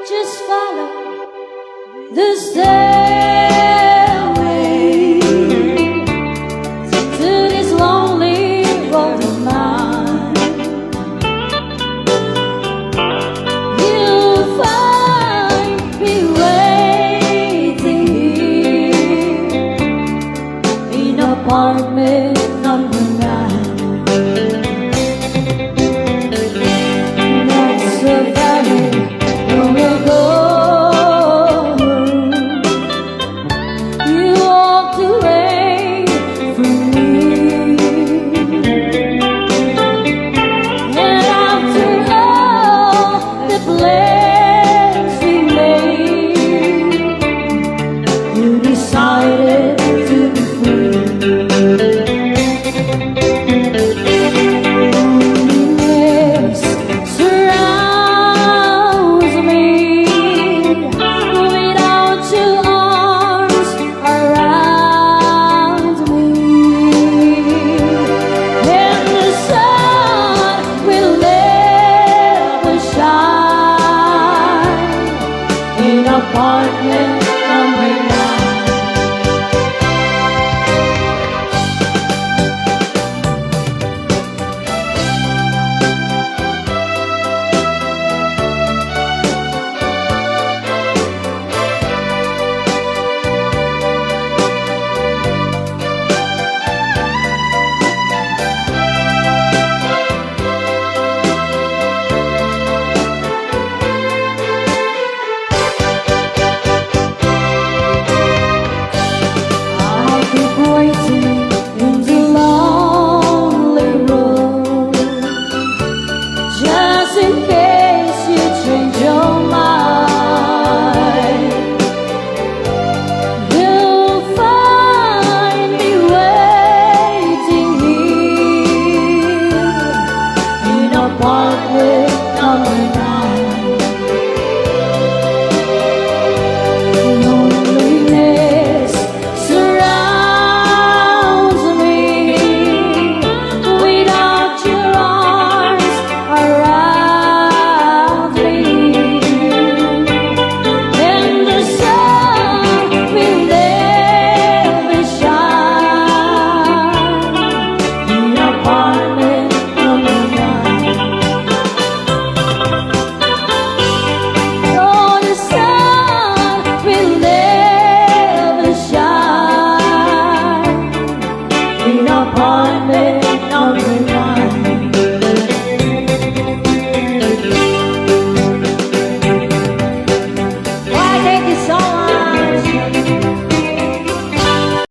Just follow the stairway to this lonely road of mine. You'll find me waiting here in apartment number 9. That's a very long ago. You walked away from me, and after all the plans we made, you decided to be free. Loneliness surrounds me without your arms around me, and the sun will never shine in apartment